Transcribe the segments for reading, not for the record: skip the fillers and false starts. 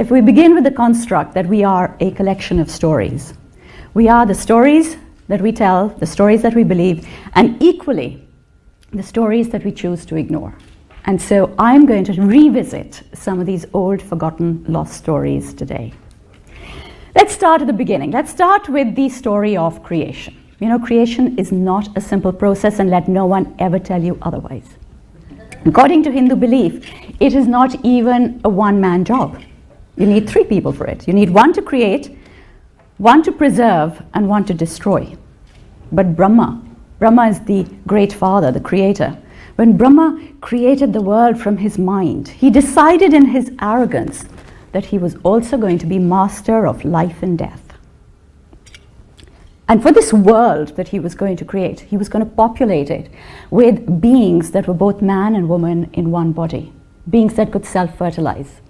if we begin with the construct that we are a collection of stories, we are the stories that we tell, the stories that we believe, and equally the stories that we choose to ignore. And so I'm going to revisit some of these old, forgotten, lost stories today. Let's start at the beginning. Let's start with the story of creation. You know, creation is not a simple process, and let no one ever tell you otherwise. According to Hindu belief, it is not even a one-man job. You need 3 people for it. You need one to create, one to preserve, and one to destroy. But Brahma is the great father, the creator. When Brahma created the world from his mind, he decided in his arrogance that he was also going to be master of life and death. And for this world that he was going to create, he was going to populate it with beings that were both man and woman in one body, beings that could self-fertilize.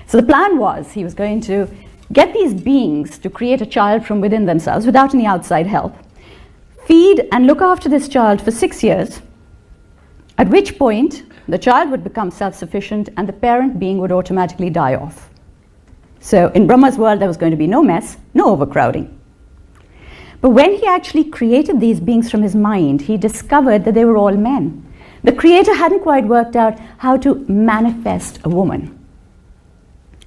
So the plan was he was going to get these beings to create a child from within themselves without any outside help, feed and look after this child for 6 years, at which point the child would become self-sufficient and the parent being would automatically die off. So in Brahma's world, there was going to be no mess, no overcrowding. But when he actually created these beings from his mind, he discovered that they were all men. The creator hadn't quite worked out how to manifest a woman.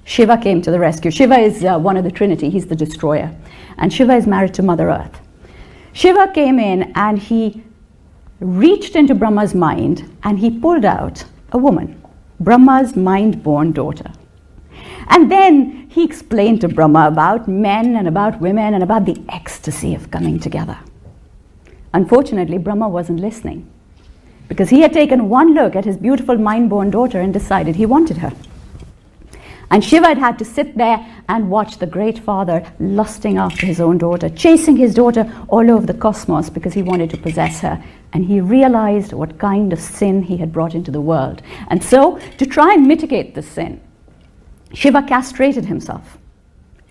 Shiva came to the rescue. Shiva is one of the Trinity. He's the destroyer. And Shiva is married to Mother Earth. Shiva came in and he reached into Brahma's mind and he pulled out a woman, Brahma's mind-born daughter. And then he explained to Brahma about men and about women and about the ecstasy of coming together. Unfortunately, Brahma wasn't listening because he had taken one look at his beautiful mind-born daughter and decided he wanted her. And Shiva had to sit there and watch the great father lusting after his own daughter, chasing his daughter all over the cosmos because he wanted to possess her. And he realized what kind of sin he had brought into the world. And so, to try and mitigate this sin, Shiva castrated himself.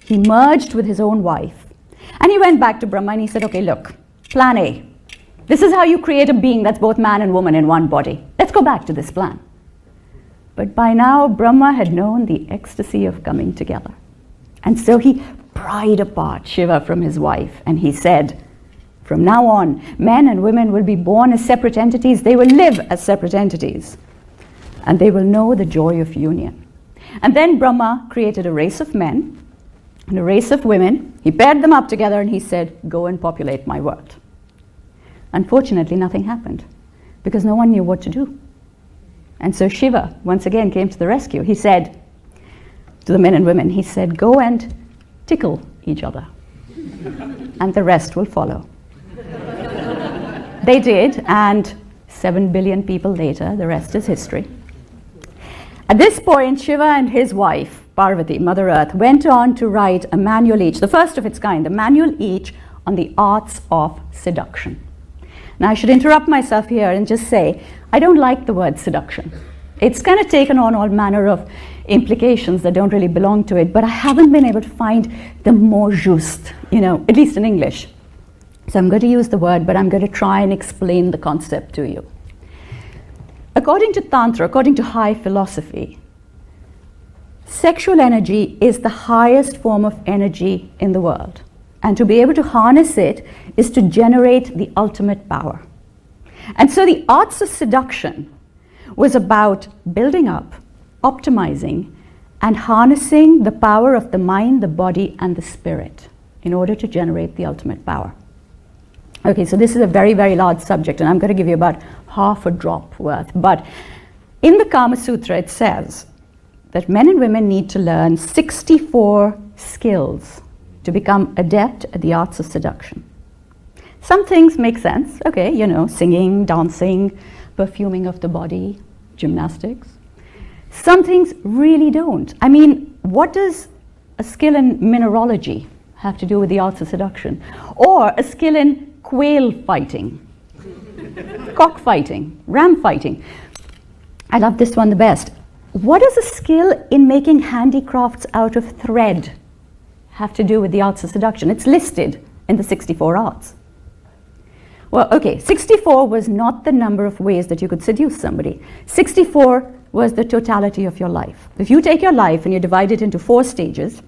He merged with his own wife. And he went back to Brahma and he said, okay, look, plan A. This is how you create a being that's both man and woman in one body. Let's go back to this plan. But by now, Brahma had known the ecstasy of coming together. And so he pried apart Shiva from his wife. And he said, from now on, men and women will be born as separate entities. They will live as separate entities. And they will know the joy of union. And then Brahma created a race of men and a race of women. He paired them up together and he said, go and populate my world. Unfortunately, nothing happened because no one knew what to do. And so Shiva once again came to the rescue. He said to the men and women, he said, go and tickle each other and the rest will follow. They did, and 7 billion people later, the rest is history. At this point, Shiva and his wife, Parvati, Mother Earth, went on to write a manual each, the first of its kind, the manual each on the arts of seduction. Now, I should interrupt myself here and just say, I don't like the word seduction. It's kind of taken on all manner of implications that don't really belong to it, but I haven't been able to find the more juste, at least in English. So I'm going to use the word, but I'm going to try and explain the concept to you. According to Tantra, according to high philosophy, sexual energy is the highest form of energy in the world. And to be able to harness it is to generate the ultimate power. And so the arts of seduction was about building up, optimizing, and harnessing the power of the mind, the body, and the spirit in order to generate the ultimate power. Okay, so this is a very, very large subject, and I'm going to give you about half a drop worth. But in the Kama Sutra, it says that men and women need to learn 64 skills to become adept at the arts of seduction. Some things make sense. Okay, singing, dancing, perfuming of the body, gymnastics. Some things really don't. I mean, what does a skill in mineralogy have to do with the arts of seduction? Or a skill in quail fighting, cockfighting, ram fighting. I love this one the best. What does a skill in making handicrafts out of thread have to do with the arts of seduction? It's listed in the 64 arts. Well, okay, 64 was not the number of ways that you could seduce somebody. 64 was the totality of your life. If you take your life and you divide it into 4 stages,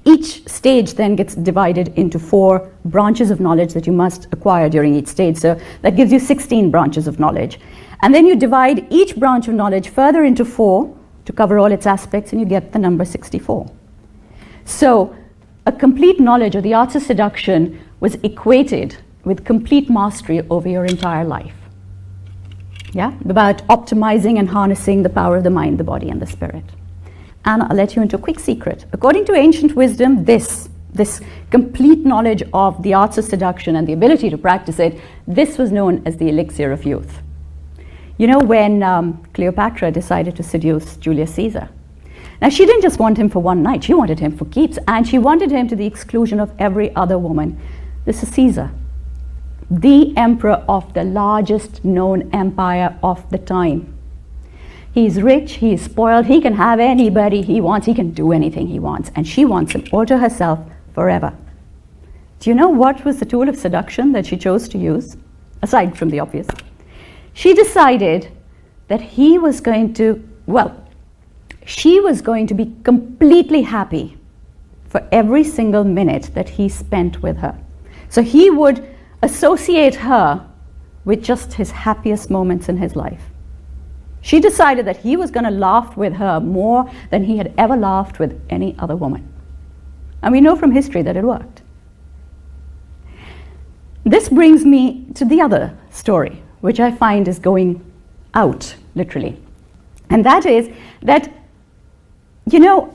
each stage then gets divided into 4 branches of knowledge that you must acquire during each stage. So that gives you 16 branches of knowledge. And then you divide each branch of knowledge further into 4 to cover all its aspects, and you get the number 64. So a complete knowledge of the arts of seduction was equated with complete mastery over your entire life. Yeah, about optimizing and harnessing the power of the mind, the body, and the spirit. And I'll let you into a quick secret. According to ancient wisdom, this complete knowledge of the arts of seduction and the ability to practice it, this was known as the elixir of youth. You know, when Cleopatra decided to seduce Julius Caesar, now she didn't just want him for one night, she wanted him for keeps, and she wanted him to the exclusion of every other woman. This is Caesar, the emperor of the largest known empire of the time. He's rich, he's spoiled, he can have anybody he wants, he can do anything he wants, and she wants him all to herself forever. Do you know what was the tool of seduction that she chose to use, aside from the obvious? She decided that he was going to, she was going to be completely happy for every single minute that he spent with her. So he would associate her with just his happiest moments in his life. She decided that he was going to laugh with her more than he had ever laughed with any other woman. And we know from history that it worked. This brings me to the other story, which I find is going out, literally. And that is that, you know,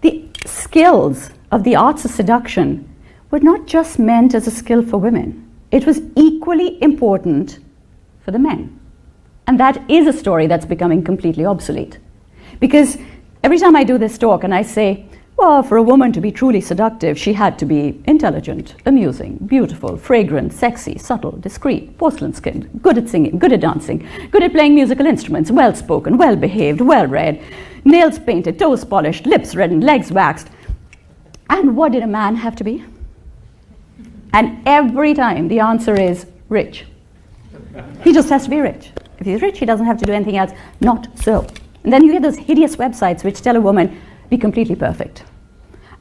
the skills of the arts of seduction were not just meant as a skill for women. It was equally important for the men. And that is a story that's becoming completely obsolete. Because every time I do this talk and I say, well, for a woman to be truly seductive, she had to be intelligent, amusing, beautiful, fragrant, sexy, subtle, discreet, porcelain skinned, good at singing, good at dancing, good at playing musical instruments, well spoken, well behaved, well read, nails painted, toes polished, lips reddened, legs waxed. And what did a man have to be? And every time the answer is rich. He just has to be rich. If he's rich, he doesn't have to do anything else. Not so. And then you get those hideous websites which tell a woman, be completely perfect.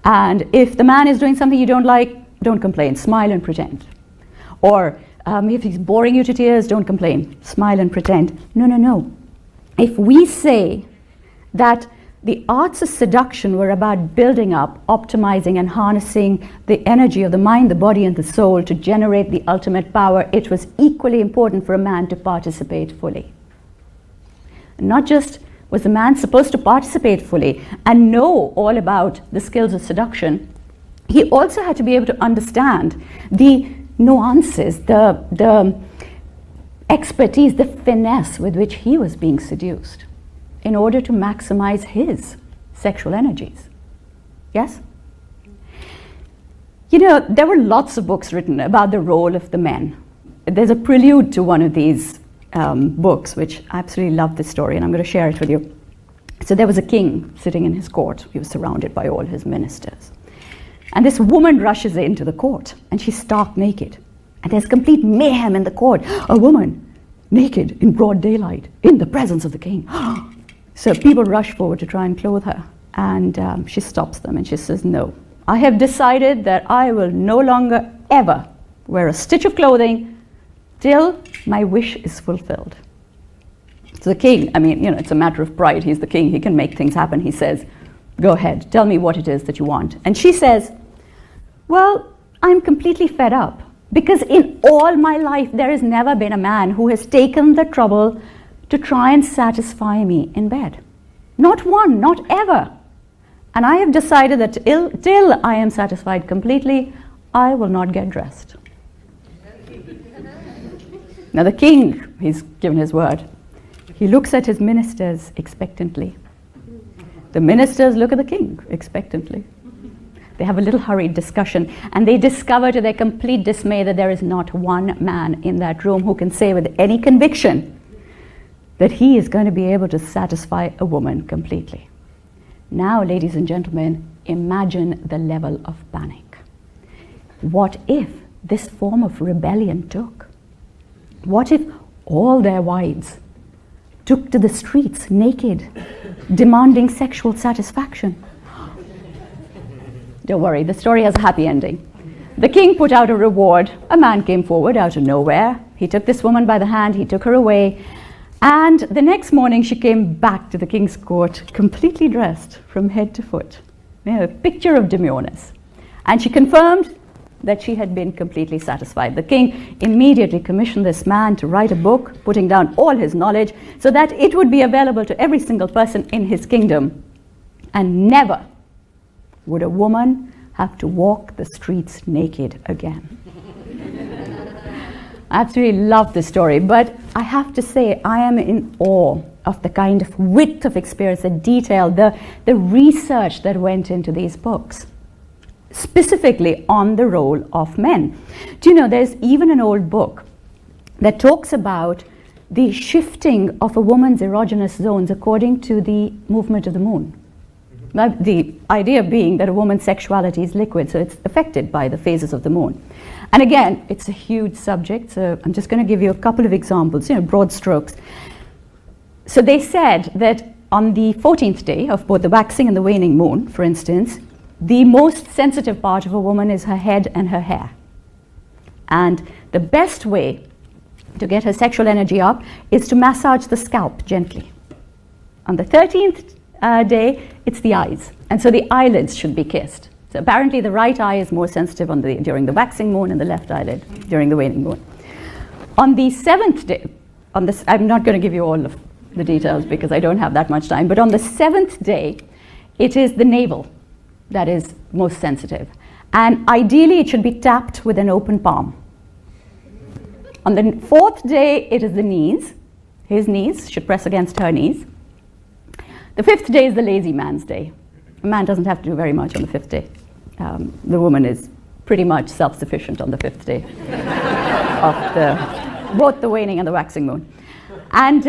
And if the man is doing something you don't like, don't complain, smile and pretend. Or if he's boring you to tears, don't complain, smile and pretend. No, no, no. If we say that the arts of seduction were about building up, optimizing, and harnessing the energy of the mind, the body, and the soul to generate the ultimate power, it was equally important for a man to participate fully. Not just was the man supposed to participate fully and know all about the skills of seduction, he also had to be able to understand the nuances, the expertise, the finesse with which he was being seduced, in order to maximize his sexual energies. Yes? You know, there were lots of books written about the role of the men. There's a prelude to one of these books, which I absolutely love this story, and I'm going to share it with you. So there was a king sitting in his court. He was surrounded by all his ministers. And this woman rushes into the court, and she's stark naked. And there's complete mayhem in the court. A woman naked in broad daylight in the presence of the king. So people rush forward to try and clothe her, and she stops them and she says, no, I have decided that I will no longer ever wear a stitch of clothing till my wish is fulfilled. So the king, I mean, you know, it's a matter of pride. He's the king, he can make things happen. He says, go ahead, tell me what it is that you want. And she says, well, I'm completely fed up, because in all my life there has never been a man who has taken the trouble to try and satisfy me in bed. Not one, not ever. And I have decided that till I am satisfied completely, I will not get dressed. Now the king, he's given his word. He looks at his ministers expectantly. The ministers look at the king expectantly. They have a little hurried discussion, and they discover to their complete dismay that there is not one man in that room who can say with any conviction that he is going to be able to satisfy a woman completely. Now, ladies and gentlemen, imagine the level of panic. What if this form of rebellion took? What if all their wives took to the streets naked, demanding sexual satisfaction. Don't worry, the story has a happy ending. The king put out a reward. A man came forward out of nowhere. He took this woman by the hand, he took her away, and the next morning she came back to the king's court completely dressed from head to foot. A picture of demureness. And she confirmed that she had been completely satisfied. The king immediately commissioned this man to write a book, putting down all his knowledge, so that it would be available to every single person in his kingdom. And never would a woman have to walk the streets naked again. I absolutely love this story, but I have to say I am in awe of the kind of width of experience, the detail, the research that went into these books, specifically on the role of men. Do you know, there's even an old book that talks about the shifting of a woman's erogenous zones according to the movement of the moon. The idea being that a woman's sexuality is liquid, so it's affected by the phases of the moon. And again, it's a huge subject, so I'm just going to give you a couple of examples, broad strokes. So they said that on the 14th day of both the waxing and the waning moon, for instance, the most sensitive part of a woman is her head and her hair. And the best way to get her sexual energy up is to massage the scalp gently. On the 13th day, it's the eyes. And so the eyelids should be kissed. So apparently the right eye is more sensitive during the waxing moon and the left eyelid during the waning moon. On the 7th day, I'm not going to give you all of the details because I don't have that much time, but on the 7th day, it is the navel that is most sensitive. And ideally, it should be tapped with an open palm. On the 4th day, it is the knees. His knees should press against her knees. The 5th day is the lazy man's day. A man doesn't have to do very much on the 5th day. The woman is pretty much self-sufficient on the 5th day of both the waning and the waxing moon. And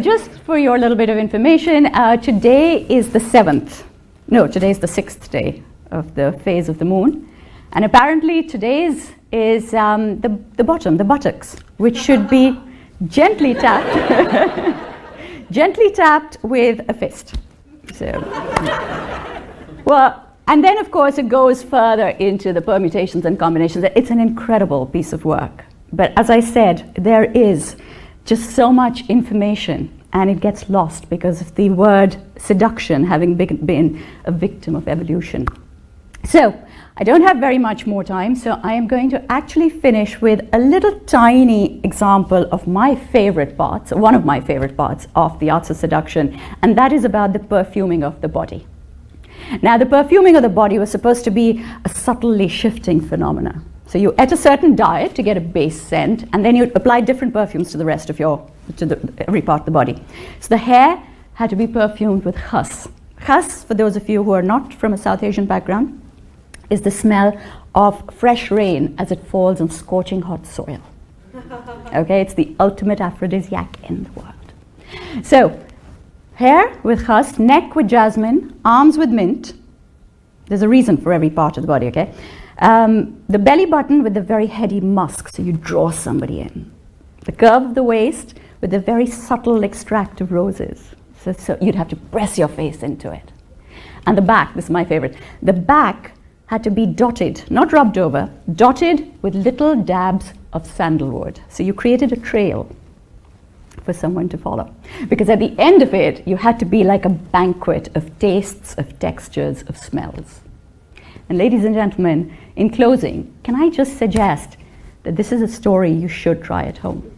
just for your little bit of information, today is the 7th. No, today is the 6th day of the phase of the moon. And apparently today's is the bottom, the buttocks, which should be gently tapped, gently tapped with a fist. So, well, and then of course it goes further into the permutations and combinations. It's an incredible piece of work. But as I said, there is just so much information, and it gets lost because of the word seduction having been a victim of evolution. So I don't have very much more time, so I am going to actually finish with a little tiny example of my favorite parts, one of my favorite parts of the arts of seduction, and that is about the perfuming of the body. Now, the perfuming of the body was supposed to be a subtly shifting phenomena. So you ate a certain diet to get a base scent, and then you apply different perfumes to the rest of every part of the body. So the hair had to be perfumed with khas. Khas, for those of you who are not from a South Asian background, is the smell of fresh rain as it falls on scorching hot soil. Okay, it's the ultimate aphrodisiac in the world. So, hair with khas, neck with jasmine, arms with mint. There's a reason for every part of the body, okay? The belly button with the very heady musk, so you draw somebody in. The curve of the waist with the very subtle extract of roses. So you'd have to press your face into it. And the back, this is my favorite. The back had to be dotted, not rubbed over, dotted with little dabs of sandalwood. So you created a trail for someone to follow. Because at the end of it, you had to be like a banquet of tastes, of textures, of smells. And ladies and gentlemen, in closing, can I just suggest that this is a story you should try at home?